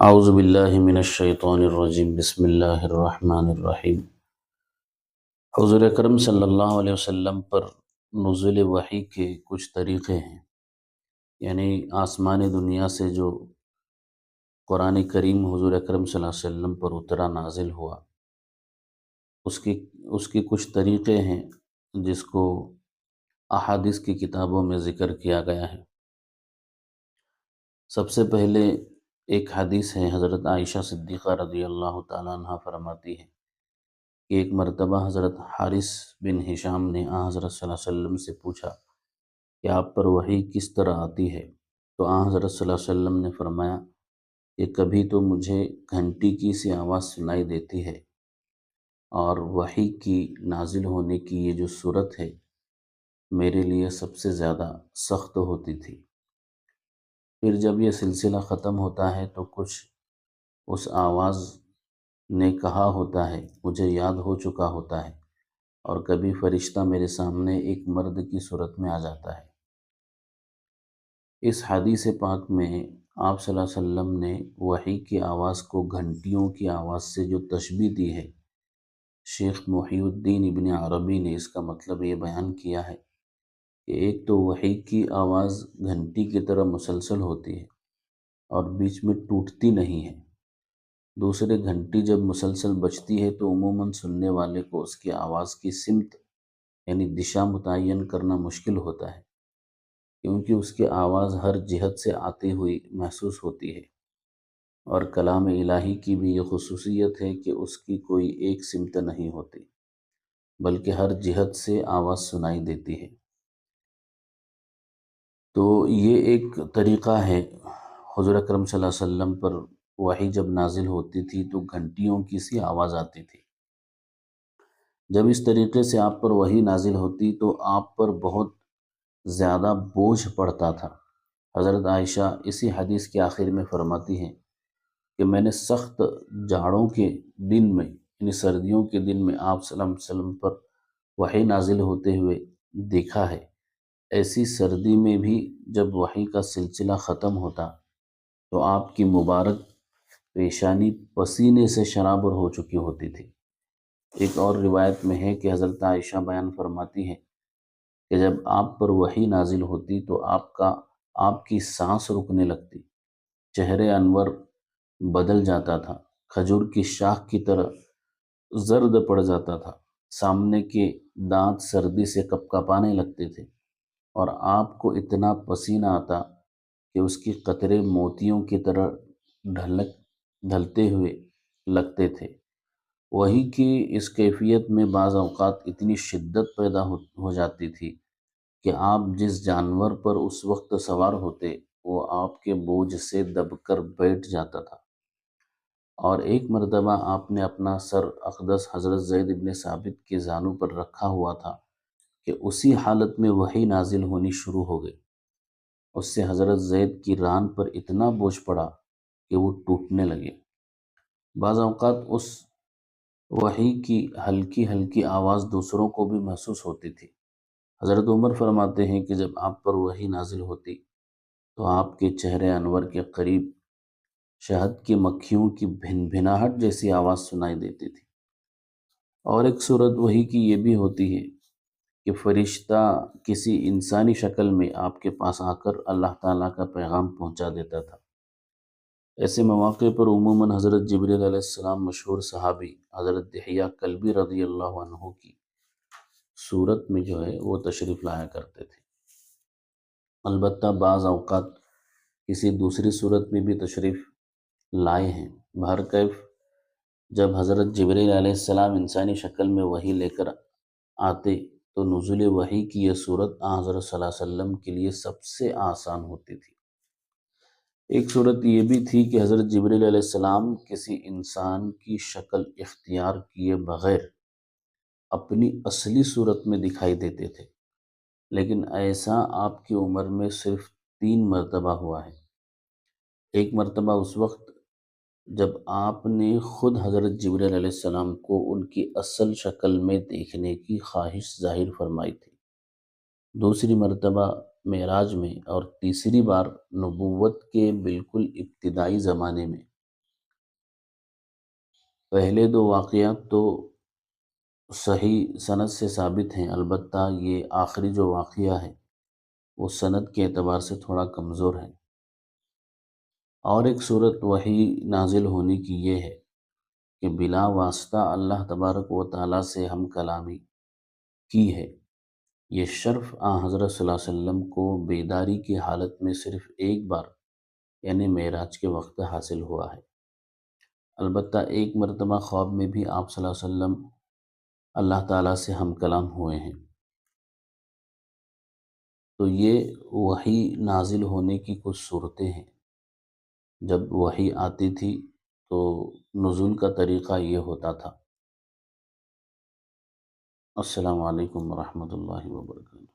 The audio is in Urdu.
اعوذ باللہ من الشیطان الرجیم، بسم اللہ الرحمن الرحیم۔ حضور اکرم صلی اللہ علیہ وسلم پر نزول وحی کے کچھ طریقے ہیں، یعنی آسمان دنیا سے جو قرآن کریم حضور اکرم صلی اللہ علیہ وسلم پر اترا نازل ہوا، اس کی کچھ طریقے ہیں جس کو احادیث کی کتابوں میں ذکر کیا گیا ہے۔ سب سے پہلے ایک حدیث ہے، حضرت عائشہ صدیقہ رضی اللہ تعالیٰ عنہ فرماتی ہے کہ ایک مرتبہ حضرت حارث بن ہشام نے حضرت صلی اللہ علیہ وسلم سے پوچھا کہ آپ پر وحی کس طرح آتی ہے؟ تو حضرت صلی اللہ علیہ وسلم نے فرمایا کہ کبھی تو مجھے گھنٹی کی سی آواز سنائی دیتی ہے، اور وحی کی نازل ہونے کی یہ جو صورت ہے میرے لیے سب سے زیادہ سخت ہوتی تھی۔ پھر جب یہ سلسلہ ختم ہوتا ہے تو کچھ اس آواز نے کہا ہوتا ہے مجھے یاد ہو چکا ہوتا ہے، اور کبھی فرشتہ میرے سامنے ایک مرد کی صورت میں آ جاتا ہے۔ اس حدیث پاک میں آپ صلی اللہ علیہ وسلم نے وحی کی آواز کو گھنٹیوں کی آواز سے جو تشبیہ دی ہے، شیخ محی الدین ابن عربی نے اس کا مطلب یہ بیان کیا ہے کہ ایک تو وحی کی آواز گھنٹی کی طرح مسلسل ہوتی ہے اور بیچ میں ٹوٹتی نہیں ہے، دوسرے گھنٹی جب مسلسل بجتی ہے تو عموماً سننے والے کو اس کی آواز کی سمت یعنی دشا متعین کرنا مشکل ہوتا ہے، کیونکہ اس کی آواز ہر جہت سے آتی ہوئی محسوس ہوتی ہے، اور کلام الہی کی بھی یہ خصوصیت ہے کہ اس کی کوئی ایک سمت نہیں ہوتی بلکہ ہر جہت سے آواز سنائی دیتی ہے۔ تو یہ ایک طریقہ ہے، حضور اکرم صلی اللہ علیہ وسلم پر وحی جب نازل ہوتی تھی تو گھنٹیوں کی سی آواز آتی تھی۔ جب اس طریقے سے آپ پر وحی نازل ہوتی تو آپ پر بہت زیادہ بوجھ پڑتا تھا۔ حضرت عائشہ اسی حدیث کے آخر میں فرماتی ہیں کہ میں نے سخت جاڑوں کے دن میں یعنی سردیوں کے دن میں آپ صلی اللہ علیہ وسلم پر وحی نازل ہوتے ہوئے دیکھا ہے۔ ایسی سردی میں بھی جب وحی کا سلسلہ ختم ہوتا تو آپ کی مبارک پیشانی پسینے سے شرابور ہو چکی ہوتی تھی۔ ایک اور روایت میں ہے کہ حضرت عائشہ بیان فرماتی ہے کہ جب آپ پر وحی نازل ہوتی تو آپ کی سانس رکنے لگتی، چہرے انور بدل جاتا تھا، کھجور کی شاخ کی طرح زرد پڑ جاتا تھا، سامنے کے دانت سردی سے کپکپانے لگتے تھے، اور آپ کو اتنا پسینہ آتا کہ اس کی قطرے موتیوں کی طرح ڈھلتے ہوئے لگتے تھے۔ وحی کی اس کیفیت میں بعض اوقات اتنی شدت پیدا ہو جاتی تھی کہ آپ جس جانور پر اس وقت سوار ہوتے وہ آپ کے بوجھ سے دب کر بیٹھ جاتا تھا۔ اور ایک مرتبہ آپ نے اپنا سر اقدس حضرت زید بن ثابت کے زانو پر رکھا ہوا تھا کہ اسی حالت میں وحی نازل ہونی شروع ہو گئی۔ اس سے حضرت زید کی ران پر اتنا بوجھ پڑا کہ وہ ٹوٹنے لگے۔ بعض اوقات اس وحی کی ہلکی ہلکی آواز دوسروں کو بھی محسوس ہوتی تھی۔ حضرت عمر فرماتے ہیں کہ جب آپ پر وحی نازل ہوتی تو آپ کے چہرے انور کے قریب شہد کی مکھیوں کی بھن بھناہٹ جیسی آواز سنائی دیتی تھی۔ اور ایک صورت وحی کی یہ بھی ہوتی ہے کہ فرشتہ کسی انسانی شکل میں آپ کے پاس آ کر اللہ تعالیٰ کا پیغام پہنچا دیتا تھا۔ ایسے مواقع پر عموماً حضرت جبریل علیہ السلام مشہور صحابی حضرت دحیہ کلبی رضی اللہ عنہ کی صورت میں وہ تشریف لایا کرتے تھے۔ البتہ بعض اوقات کسی دوسری صورت میں بھی تشریف لائے ہیں۔ بہرکیف جب حضرت جبریل علیہ السلام انسانی شکل میں وحی لے کر آتے تو نزول وحی کی یہ صورت حضرت صلی اللہ علیہ وسلم کے لیے سب سے آسان ہوتی تھی۔ ایک صورت یہ بھی تھی کہ حضرت جبریل علیہ السلام کسی انسان کی شکل اختیار کیے بغیر اپنی اصلی صورت میں دکھائی دیتے تھے، لیکن ایسا آپ کی عمر میں صرف 3 مرتبہ ہوا ہے۔ ایک مرتبہ اس وقت جب آپ نے خود حضرت جبریل علیہ السلام کو ان کی اصل شکل میں دیکھنے کی خواہش ظاہر فرمائی تھی، دوسری مرتبہ معراج میں، اور تیسری بار نبوت کے بالکل ابتدائی زمانے میں پہلے دو واقعات تو صحیح سند سے ثابت ہیں، البتہ یہ آخری جو واقعہ ہے وہ سند کے اعتبار سے تھوڑا کمزور ہے۔ اور ایک صورت وحی نازل ہونے کی یہ ہے کہ بلا واسطہ اللہ تبارک و تعالیٰ سے ہم کلامی کی ہے۔ یہ شرف حضرت صلی اللہ علیہ وسلم کو بیداری کی حالت میں صرف ایک بار یعنی معراج کے وقت حاصل ہوا ہے۔ البتہ ایک مرتبہ خواب میں بھی آپ صلی اللہ علیہ وسلم اللہ تعالیٰ سے ہم کلام ہوئے ہیں۔ تو یہ وحی نازل ہونے کی کچھ صورتیں ہیں۔ جب وحی آتی تھی تو نزول کا طریقہ یہ ہوتا تھا۔ السلام علیکم ورحمۃ اللہ وبرکاتہ۔